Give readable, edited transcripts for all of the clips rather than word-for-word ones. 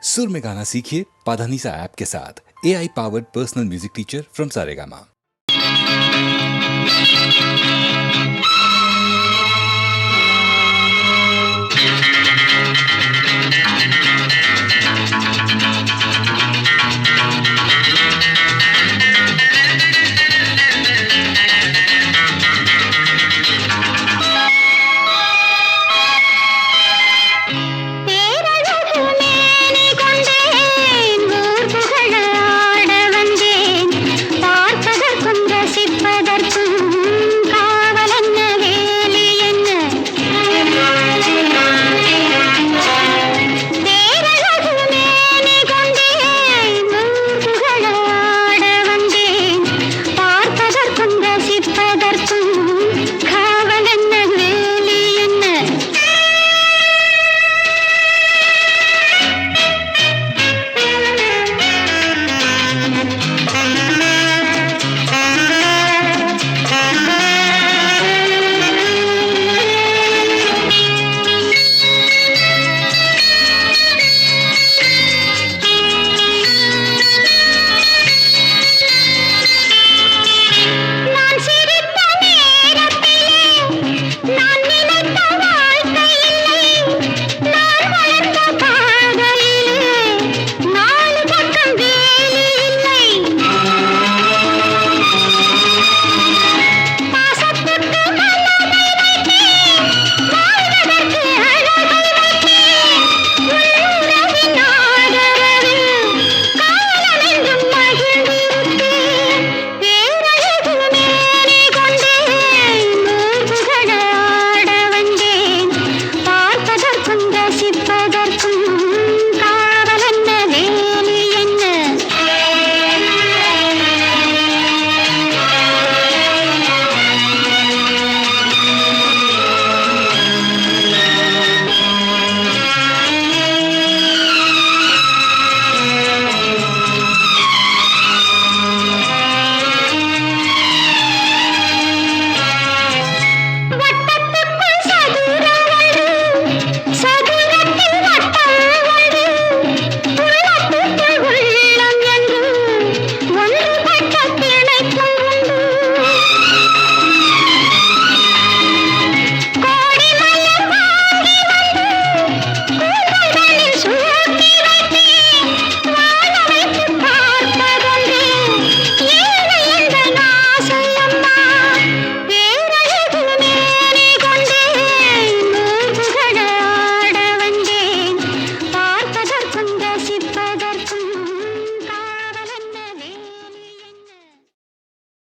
सुर में गाना सीखिए पाधानीसा ऐप के साथ। AI powered personal music teacher from Saregama.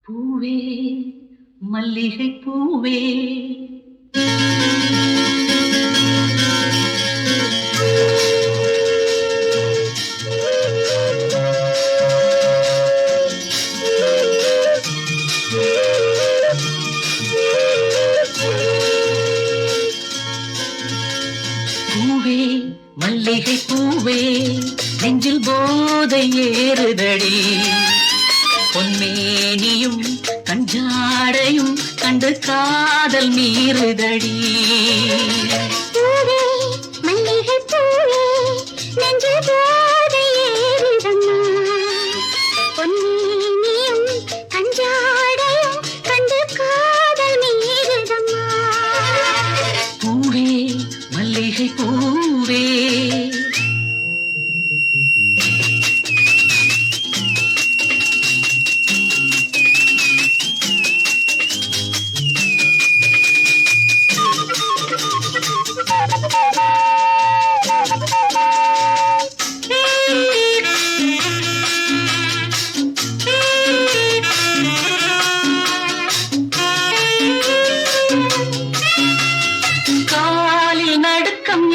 பூவே மல்லிகை பூவே பூவே மல்லிகை பூவே நெஞ்சில் போதை ஏறுதடி பொன்மேனியும் கஞ்சாடையும் கண்டு காதல் மீறுதடி பூவே மல்லிகை பூவே நெஞ்சில் போதை ஏறுதம்மா பொன்மேனியும் கஞ்சாடையும் கண்டு காதல் மீறுதம்மா பூவே மல்லிகை பூவே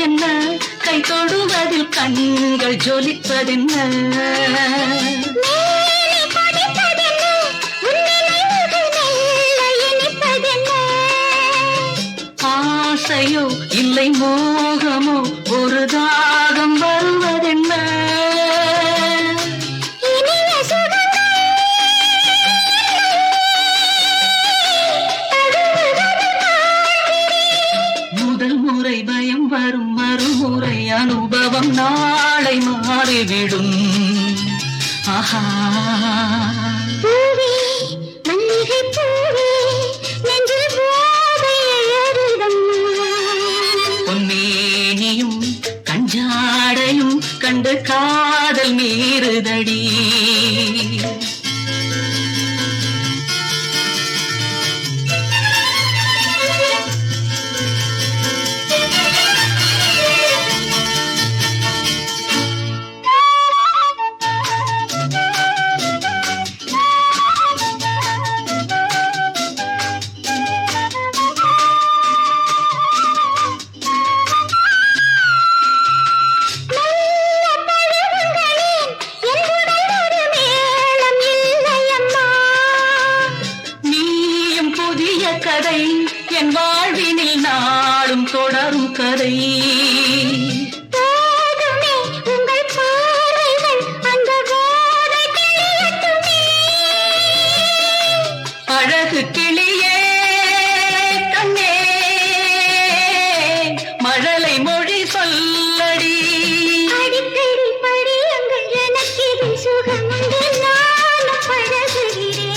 என்ன கை தொடுவதில் கண்கள் ஜொலிப்பதென்ன ஆசையோ இல்லை மோகமோ ஒரு தாகம் வருவதென்ன முதல் முறை பயம் வரும் மறுமுறை அனுபவம் நாள நிலை மாறிவிடும். ஆஹா பூவே மல்லிகை பூவே நெஞ்சில் போதை ஏறுதம்மா. பொன்னேனியும் கஞ்சாடையும் கண்டு காதல் மீறுதடி. கதை என் வாழ்வினில் நாளும் தொடரும் கதை. போதுமே உங்கள் பார்வைகள் அந்த போதை கிளியட்டுமே. அழகு கிளியே கண்ணே மழலை மொழி சொல்லடி. அடிக்கடி படியுங்கள் எனக்கிது சுகமுண்டு நானும் பழகுகிறேன்.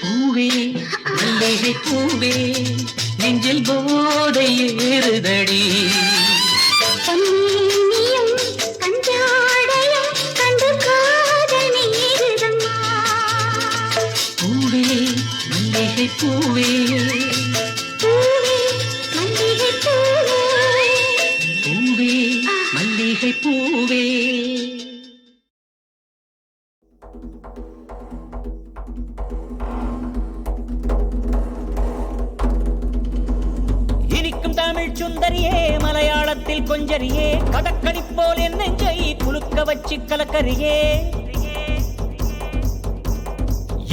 பூவே மல்லிகை பூவே நெஞ்சில் போதை ஏறுதடி. பொன்னியும் கஞ்சாடையும் கண்டு காதல் மீறுதம்மா. பூவே மல்லிகை பூவே பூவே மல்லிகை பூவே பூவே மல்லிகை பூவே. இனிக்கும் தமிழ் சுந்தரியே மலையாளத்தில் கொஞ்சரியே கடற்கனி போல் என் நெஞ்சை குலுக்க வச்சு கலக்கரியே.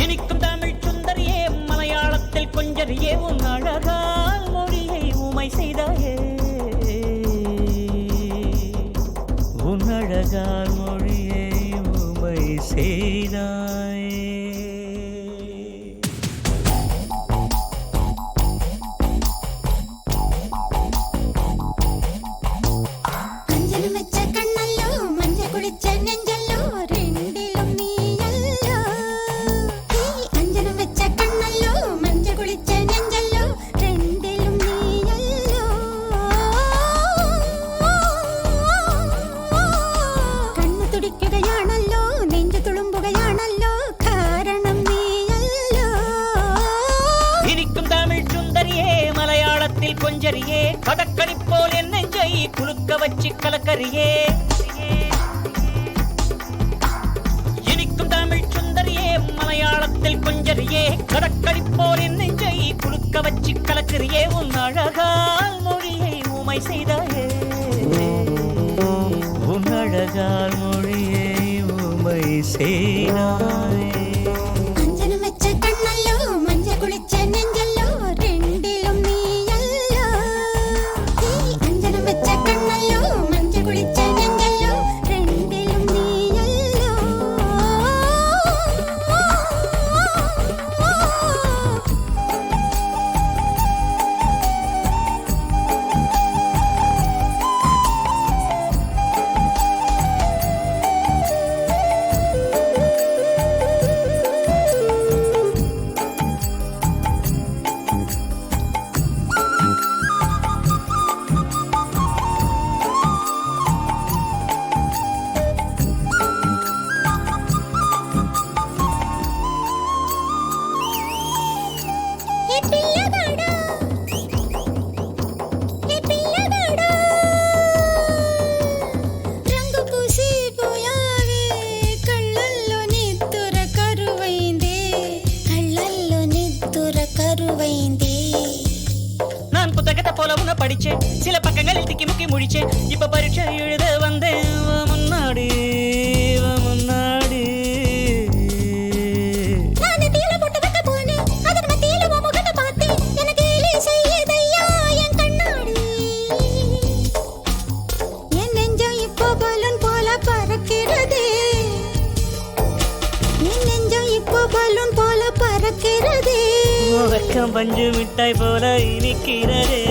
இனிக்கும் தமிழ் சுந்தரியே மலையாளத்தில் கொஞ்சரியே உன் அழகால் மொழியை ஊமை செய்தாயே. உன் அழகால் மொழியை ஊமை செய்தாயே. அஞ்சனம் வச்ச கண்ணல்லோ மஞ்ச குளிச்ச நெஞ்சல்லோ ரெண்டிலும் நீயல்லோ. அஞ்சனம் வச்ச கண்ணல்லோ மஞ்ச குளிச்ச நெஞ்சல்லோ ரெண்டிலும் நீயல்லோ. கண்ணு துடிക്കുകயாണല്ലോ നെഞ്ചു തുളുമ്പുകയാണല്ലോ കാരണം നീയല്ലോ. இனிக்கும் தமிழ் சுந்தரியே மலையாளத்தில் கொஞ்சரியே கடற்கனி போல் என் நெஞ்சை குலுக்க வச்சு கலக்கரியே. இனிக்கும் தமிழ் சுந்தரியே மலையாளத்தில் கொஞ்சரியே கடற்கனி போல் என் நெஞ்சை குலுக்க வச்சு கலக்கரியே. உன் அழகால் மொழியை ஊமை செய்தாயே. உன் அழகால் மொழியை ஊமை செய்தாயே. அஞ்சனம் வச்ச கண்ணல்லோ மஞ்ச குளிச்ச நெஞ்சல்லோ ரெண்டிலும் நீயல்லோ. அஞ்சனம் வச்ச கண்ணல்லோ மஞ்ச குளிச்ச நெஞ்சல்லோ ரெண்டிலும் நீயல்லோ. రంగు పూసి పోయావే కళ్ళల్లో నిద్దుర కరువైందే. కళ్ళల్లో నిద్దుర కరువైందే. நான் புத்தகத்தை போல உன்னை படிச்சேன் சில பக்கங்களில் திக்கி முக்கி முடிச்சேன். இப்ப பரீட்சை எழுத வந்தேன் முன்னாடி முன்னாடி. நான் தீல போட்டு வைக்க போனேன் அதன் மத்தியில உன் முகத்தை பார்த்தேன். எனக்கு இலை செய்யுதையா என் கண்ணாடி. என் நெஞ்சம் இப்போ பலூன் போல பறக்கிறதே. என் நெஞ்சம் இப்போ பலூன் போல பறக்கிறதே. வெக்கம் பஞ்சு மிட்டாய் போல இனிக்கிறதே.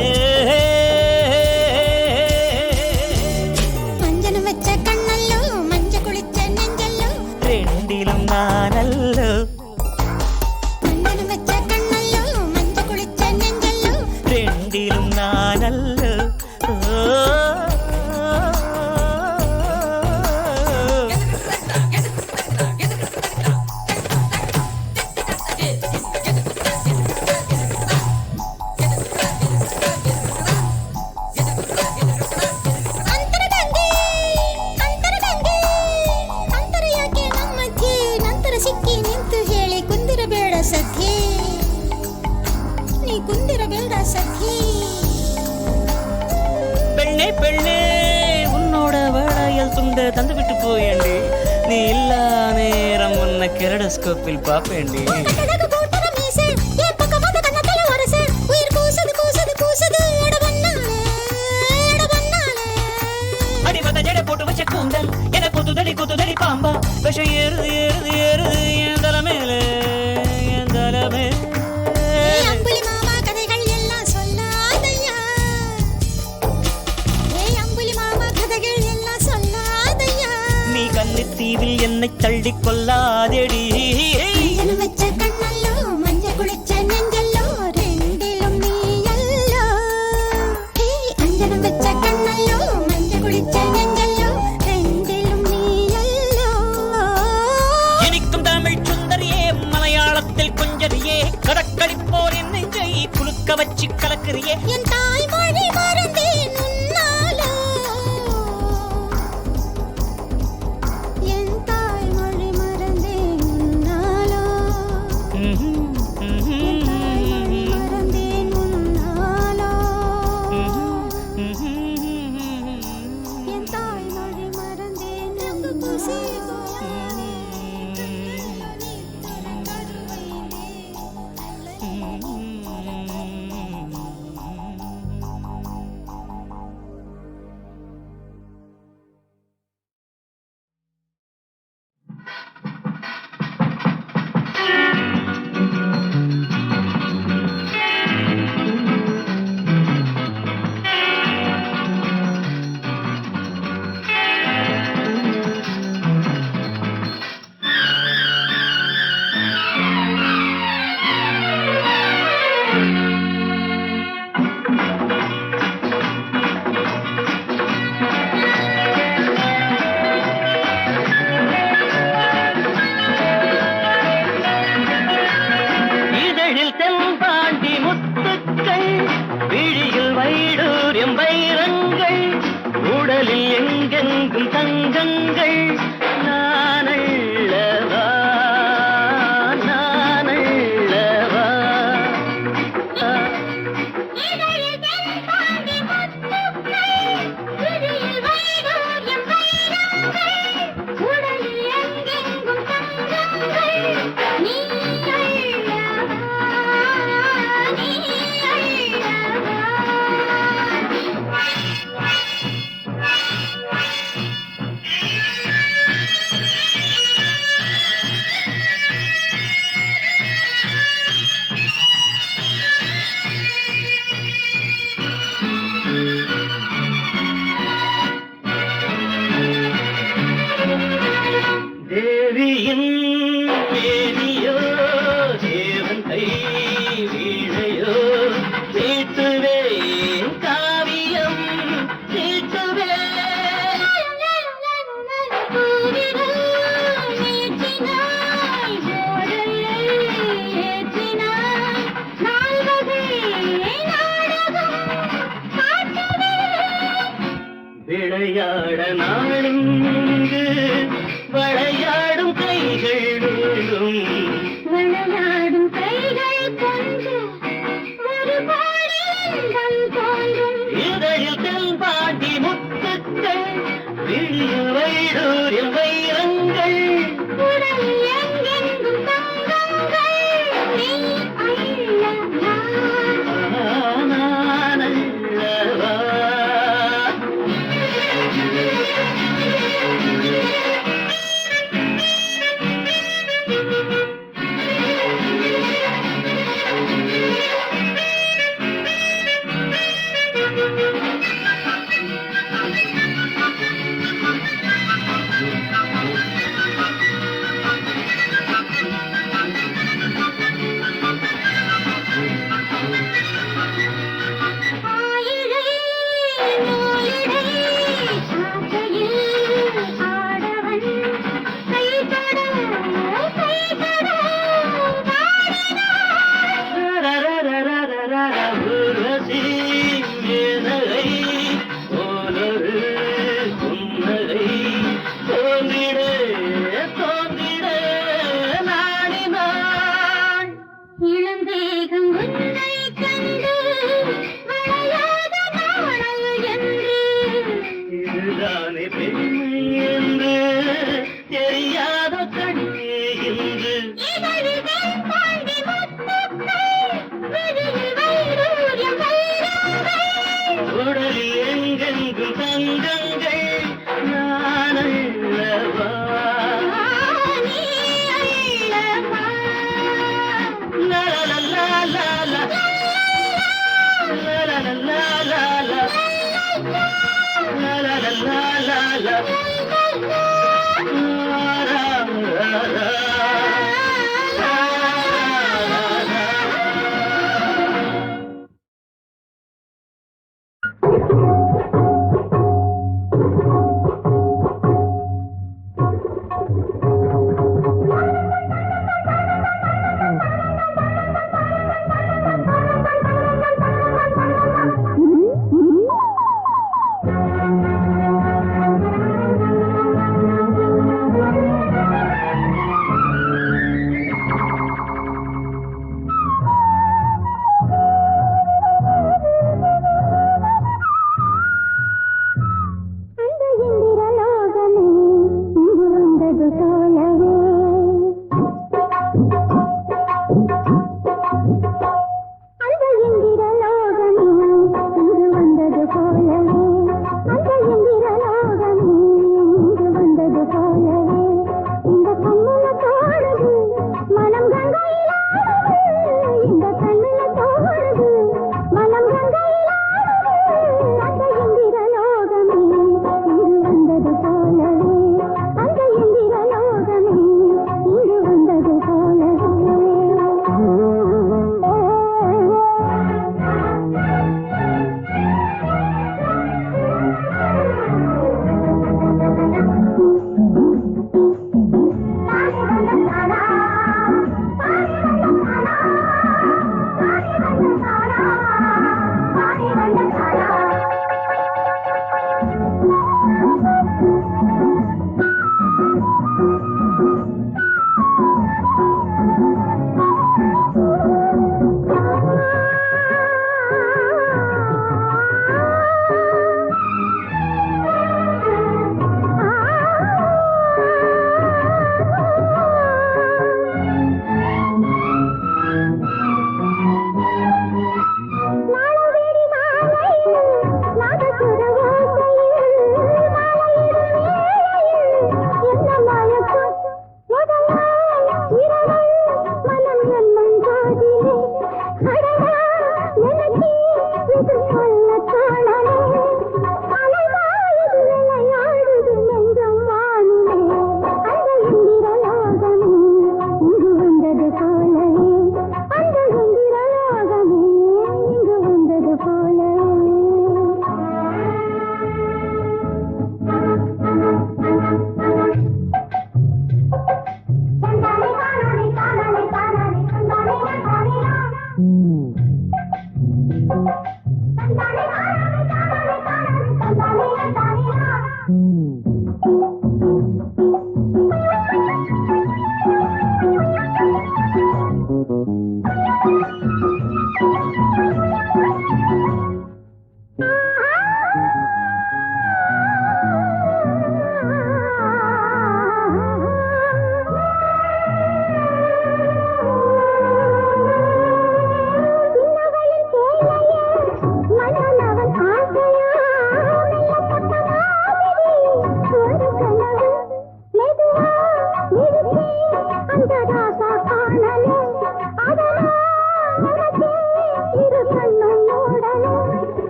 இந்த தந்து விட்டு போயேண்டி நீ இல்லா நேரம் உன்னை கெரடோஸ்கோப்பில் பாப்பேண்டி கட்டழகு போட்டற மீசை என் பக்கம் வந்து கண்ணத்துல வரசே உயிர் கூசுது கூசுது கூசுது எட பண்ணாலே அடிமத்த ஜடை போட்டு வச்ச கூந்தல் என குத்துதடி பாம்பா விஷம் ஏறுது ஏறுது ஏறுது என் தலை மேலே என் தலை மேலே அம்புலி மாமா கதைகள் எல்லாம் சொல்லாதையா அம்புலி மாமா கதைகள் எல்லாம் சொல்லாதையா நீ கன்னித்தீவில் என்னை தள்ளி கொள்ளாதேடி அஞ்சனம் வச்ச கண்ணல்லோ மஞ்ச குளிச்ச நெஞ்சல்லோ ரெண்டிலும் நீ அல்லோ அஞ்சனம் வச்ச கண்ணல்லோ மஞ்ச குளிச்ச நெஞ்சல்லோ ரெண்டிலும் நீ அல்லோ இனிக்கும் தமிழ் சுந்தரியே மலையாளத்தில் கொஞ்சரியே கடற்கடிப்போர் என்னை நெஞ்சை குலுக்க வச்சு கலக்குறியே என் தாய்மொழி மறந்தேன் உன்னாலோ என் தாய்மொழி மறந்தேன் உன்னாலோ என் தாய்மொழி மறந்தேன் உன்னாலோ என் தாய்மொழி மறந்தேன் நங்கு பூசி போயானே இதழில் தென்பாண்டி முத்துக்கள் விழியில் வைடூரியம் வைரங்கள் உடலில் எங்கெங்கும் தங்கங்கள் நானல்லவா நானல்லவா இதழில் தென்பாண்டி முத்துக்கள் விழியில் வைடூரியம் வைரங்கள் உடலில் எங்கெங்கும் தங்கங்கள் நீ தேவியின் மேனியோ தேவன் கை வீணையோ தீட்டுவேன் காவியம் தீட்டுவேன் விளையாட நாளும் இங்கு விளையாடும் கைகள் வேண்டும் விளையாடும் கைகள் கொண்டு ஒரு பாலியங்கள் தோன்றும் இதழில் தென்பாண்டி முத்துக்கள் விழியில் வைடூரியம் வைரங்கள் உடல் எங்கெங்கும் தங்கங்கள் நீ அல்லவா நானல்லவா ஆயிழை நூலிடை சாக்கையில் ஆடவன் கை தொட பாடினான் ஊர்வசி மேனகை போலொரு அங்கங்கள் நான் அல்லவா நீ அள்ளவா லா லா லா லா லா லா லா லா லா லா லா லா லா லா லா லா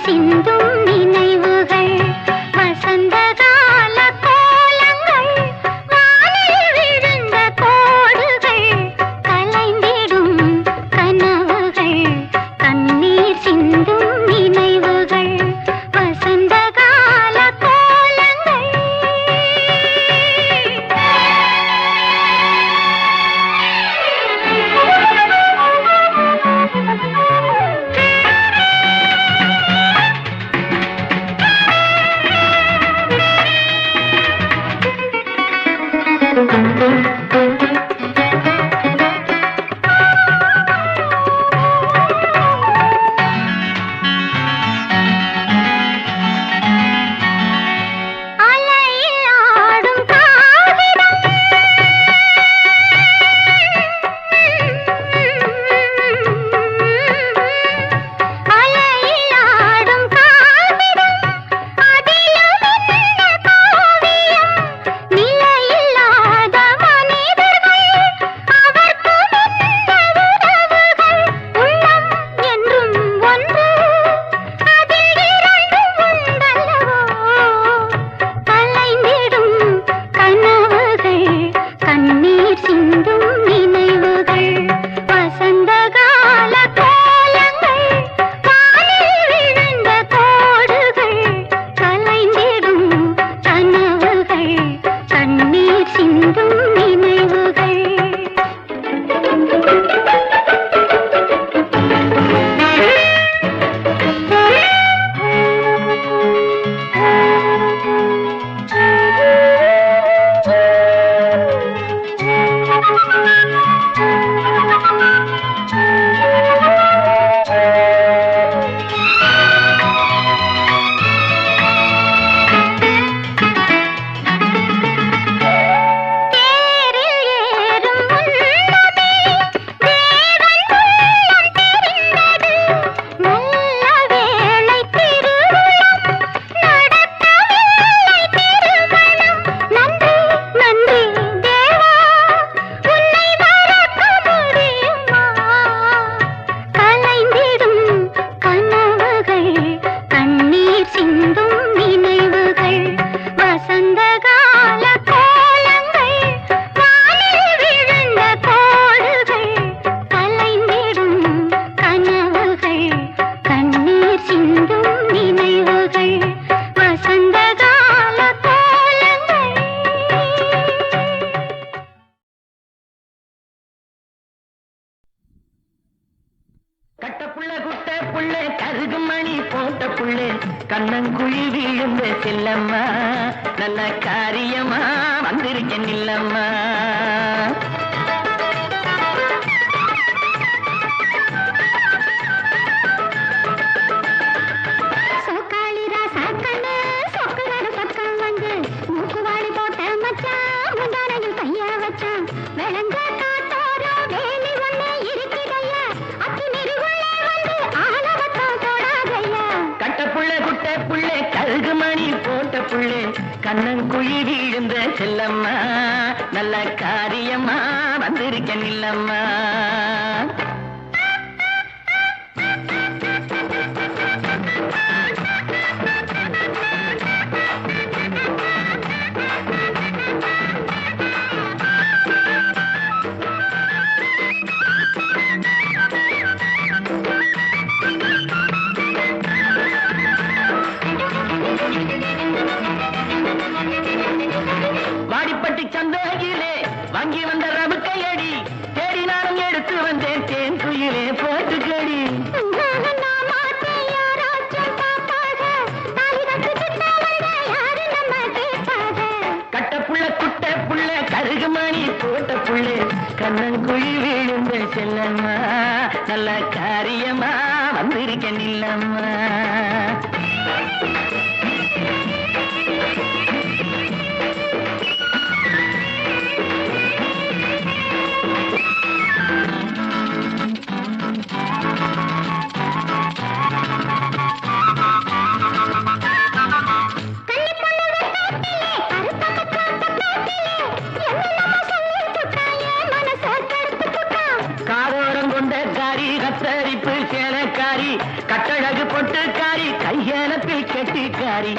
சிந்தும் நினைவுகள் கண்ணங்குழி விழுந்த செல்லம்மா நல்ல காரியமா வந்திருக்கேன் இல்லம்மா. கண்ணங்குழி விழுந்த செல்லம்மா நல்ல காரியமா வந்திருக்கேன் இல்லம்மா. வாடிப்பட்டி சந்தையிலே வாங்கி வந்த ரவுக்கையடி தேடினாலும் எடுத்து வந்தேன் தேன் குயிலே போட்டுக்கடி. கட்டப்புள்ள குட்ட புள்ள கருகுமணி போட்ட புள்ளே கண்ணங்குழி விழுந்த செல்லம்மா நல்ல காரியமா வந்திருக்கேன் இல்லம்மா. காரோரம் கொண்ட காரி கத்தரிப்பு சேலக்காரி கட்டழகு பொட்டுக்காரி கையெனப்பில் கெட்டிக்காரி.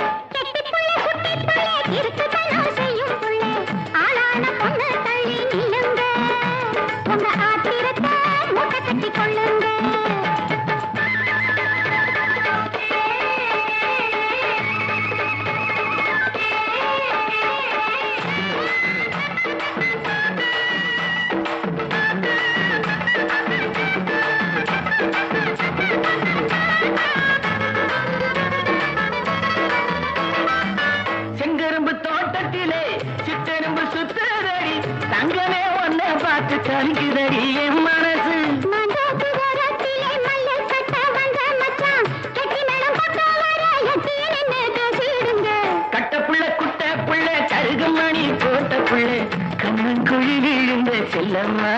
செங்கரும்பு தோட்டத்திலே சித்தெரும்பு சுத்தரடி தங்கமே ஒன்ன பார்த்து கலிக்குதடி என் மனசு. கட்ட புள்ள குட்ட புள்ள கருகுமணி போட்ட புள்ள கண்ணங்குழி விழுந்த செல்லம்மா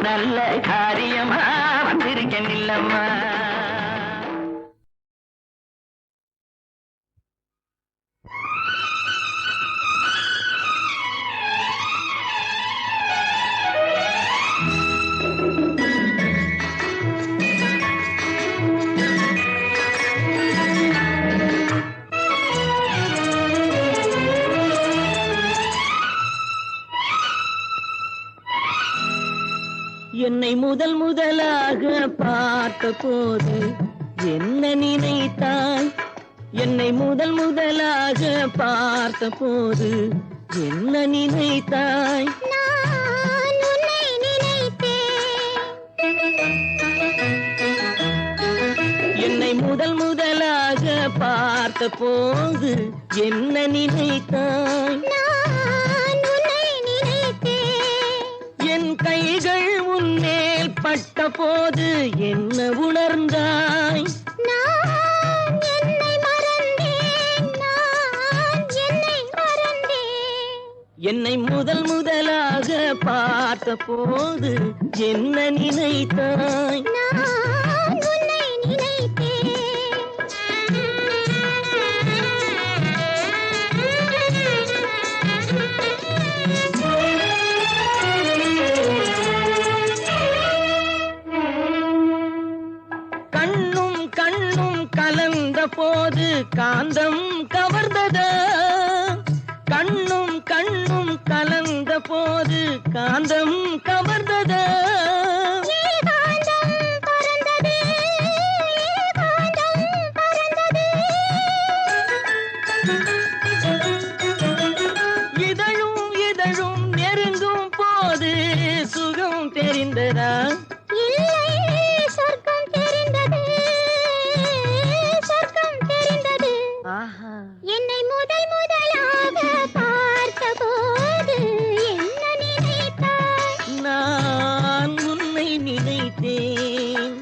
நல்ல காரியமா வந்திருக்கேன் இல்லம்மா. என்னை முதல் முதலாக பார்த்த போது என்ன நினைத்தாய்? என்னை முதல் முதலாக பார்த்த போது என்ன நினைத்தாய்? நான் உன்னை நினைத்தேன். என்னை முதல் முதலாக பார்த்த போது என்ன நினைத்தாய்? நான் உன்னை நினைத்தேன். என் கைகள் உன்மேல் பட்ட போது என்ன உணர்ந்தாய்? நான் என்னை மறந்தேன். நான் என்னை மறந்தேன். என்னை முதல் முதலாக பார்த்த போது என்ன நினைத்தாய்? நான் உன்னை கண்ணும் கண்ணும் கலந்த போது காந்தம் கவர்ந்ததா? கண்ணும் கண்ணும் கலந்த போது காந்தம் கவர்ந்ததா? ஏகாந்தம் பறந்தது. ஏகாந்தம் பறந்தது. இதழும் இதழும் நெருங்கும் போது சுகம் தெரிந்ததா? இல்லை சொர்க்கம் தெரிந்தது. சொர்க்கம் தெரிந்தது. ஆஹா, என்னை முதல் முதலாக பார்த்த போது என்ன நினைத்தாய்? நான் உன்னை நினைத்தேன்.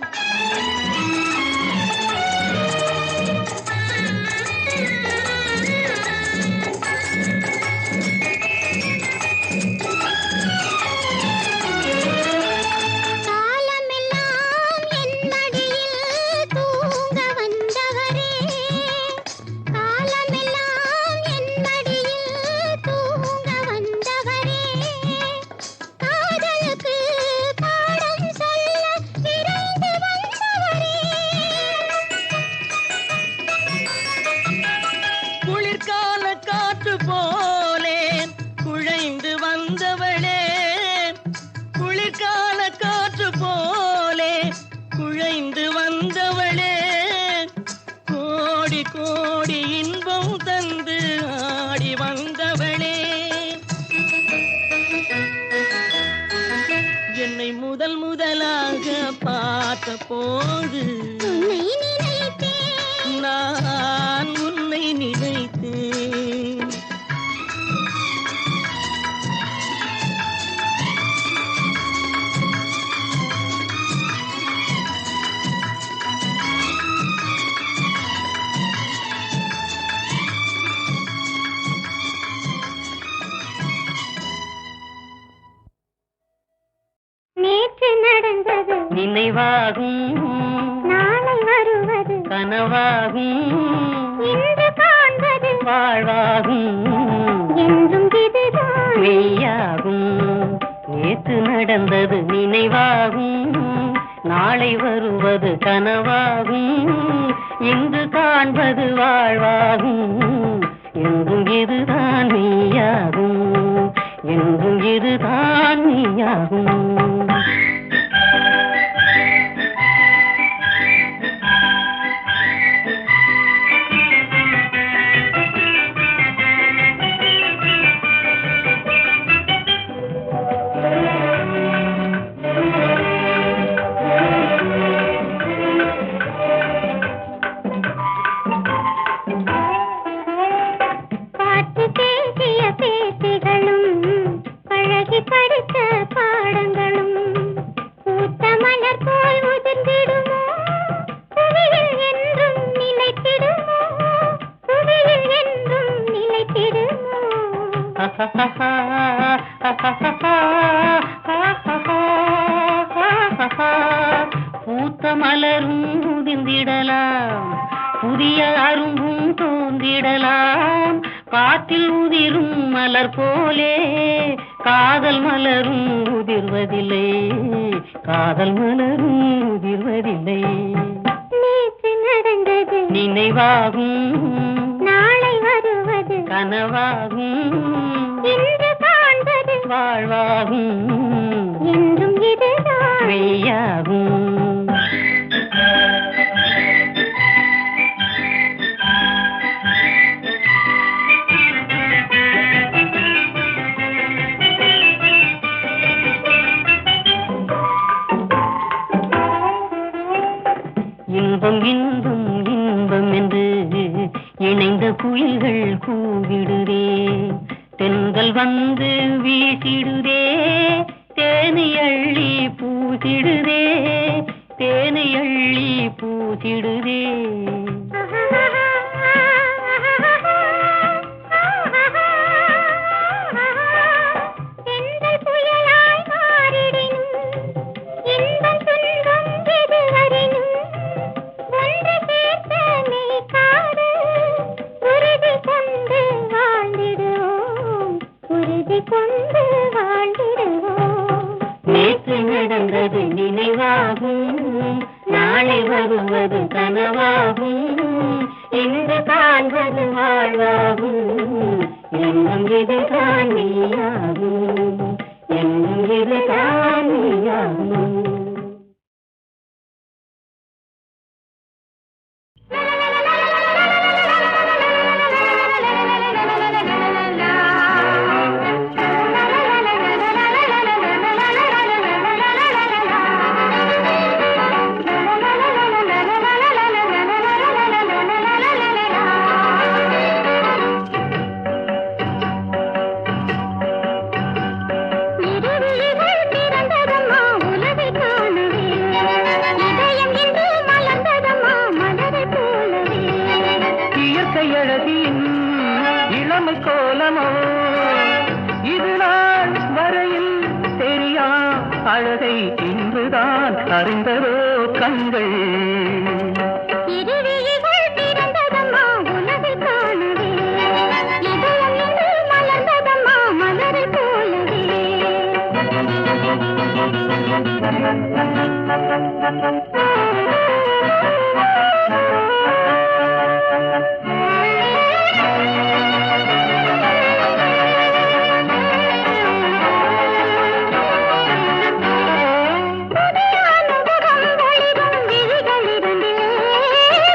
காலமெல்லாம் என் மடியில் தூங்க வந்தவரே. காலமெல்லாம் என் மடியில் தூங்க வந்தவரே. காதலுக்கு பாடம் சொல்ல விரைந்து வந்தவரே. குளிர்கால காற்று போலே குழைந்து வந்தவளே. குளிர்கால காற்று போலே குழைந்து வந்தவளே. கோடி கோடி இன்பம் தந்து ஆடி வந்தவளே. என்னை முதல் முதலாக பார்த்த போது உன்னை நினைத்தேன். நான் உன்னை நினைத்தேன். நேற்று நடந்தது நினைவாகும் நாளை வருவது. கனவாகும் இன்று காண்பது வாழ்வாகும் என்றும் இதுதான். மெய்யாகும். நேற்று நடந்தது நினைவாகும் நாளை வருவது கனவாகும் இன்று காண்பது வாழ்வாகும் என்றும் இதுதான் மெய்யாகும் என்றும் இதுதான் மெய்யாகும். பூத்த மலரும் உதிர்ந்திடலாம், புதிய அரும்பும் தோன்றிடலாம். காற்றில் உதிரும் மலர் போலே காதல் மலரும் உதிர்வதில்லை, காதல் மலரும் உதிர்வதில்லை. நேற்று நடந்தது நினைவாகும், நாளை வருவது கனவாகும், இன்று காண்பது வாழ்வாகும், என்றும் இதுதான் மெய்யாகும். இன்பம் இன்பம் இன்பம் என்று இணைந்த குயில்கள் கூவிடுதே, தென்றல் வந்து வீசிடுதே, தேனை அள்ளி பூசிடுதே, தேனை அள்ளி பூசிடுதே. தென்றல் புயலாய் மாறிடினும் இன்பம் துன்பம் எதுவரினும் ஒன்று சேர்த்த மெய்காடு உறுதி கொண்டு வாழ்ந்திடுவோம், உறுதி கொண்டு வாழ்ந்திடுவோம். நேற்று நடந்தது நினைவாகும், நாளை வருவது கனவாகும், இன்று காண்பது வாழ்வாகும், என்னும் இது காணியாகும், என்னும் இது காணியாகும். இருவிழிகள் திறந்ததம்மா உலகை காணவே, இதயம் இன்று மலர்ந்ததம்மா மலரைப் போலவே. இயற்கை அழகின் இளமை கோலமோ, இது நாள் வரையில் தெரியா அழகை இன்றுதான் அறிந்ததோ கண்கள். இருவிழிகள் திறந்ததம்மா உலகை காணவே, இதயம் இன்று மலர்ந்ததம்மா மலரைப் போலவே. புதிய அனுபவம் ஒளிரும் விழிகளிரண்டிலே,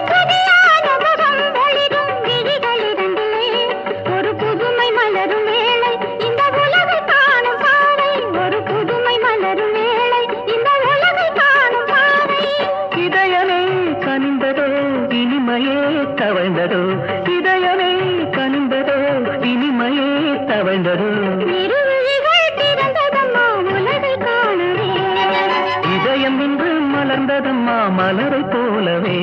புதிய அனுபவம் ஒளிரும் விழிகளிரண்டிலே, ஒரு புதுமை மலரும் வேளை இந்த உலகை காணும் பாவை, ஒரு புதுமை மலரும் வேளை இந்த உலகை காணும் பாவை. இதயமே கனிந்ததோ இனிமையே தவழ்ந்ததோ, இதயமே கனிந்ததோ இனிமையே தவழ்ந்ததோ. இருவிழிகள் திறந்ததம்மா உலகை காணவே, இதயம் இன்று மலர்ந்ததம்மா மலரை போலவே.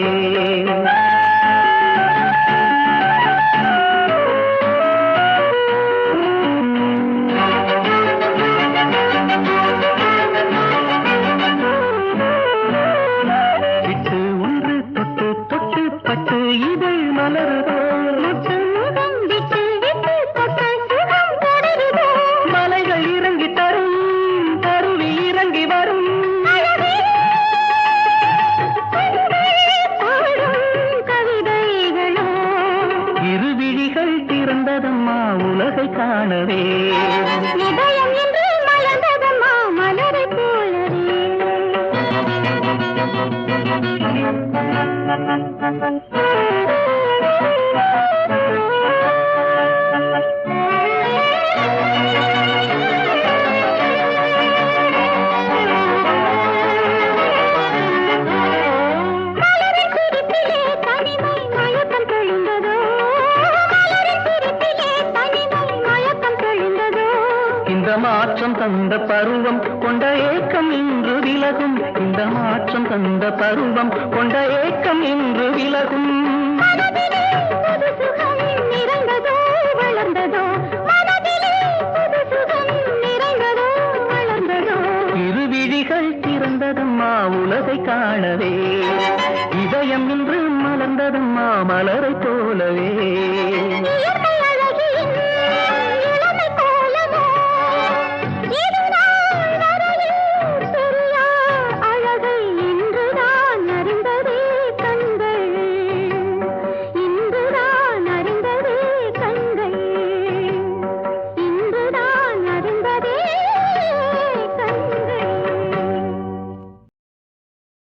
விட்டு ஒன்று தொட்டு தொட்டு பட்டு இதழ் மலருதோ, முத்து முகம் விட்டு விட்டு தொட்ட சுகம் தொடருதோ. மலைகள் இறங்கி தரும், அருவி இறங்கி வரும். கவிதைகளோ இருவிழிகள் திறந்ததம்மா உலகை காணவே. இதயம் என்று மலர்ந்ததம்மா மலரைப் மலரின் சிரிப்பிலே தனிமை மயக்கம் தெளிந்ததோ, மலரின் சிரிப்பிலே தனிமை மயக்கம் தெளிந்ததோ. இந்த மாற்றம் தந்த பருவம் கொண்ட ஏக்கம் இன்று விலகும், இந்த மாற்றம் தந்த பருவம் கொண்ட ஏக்கம் இன்று விலகும். மனதிலே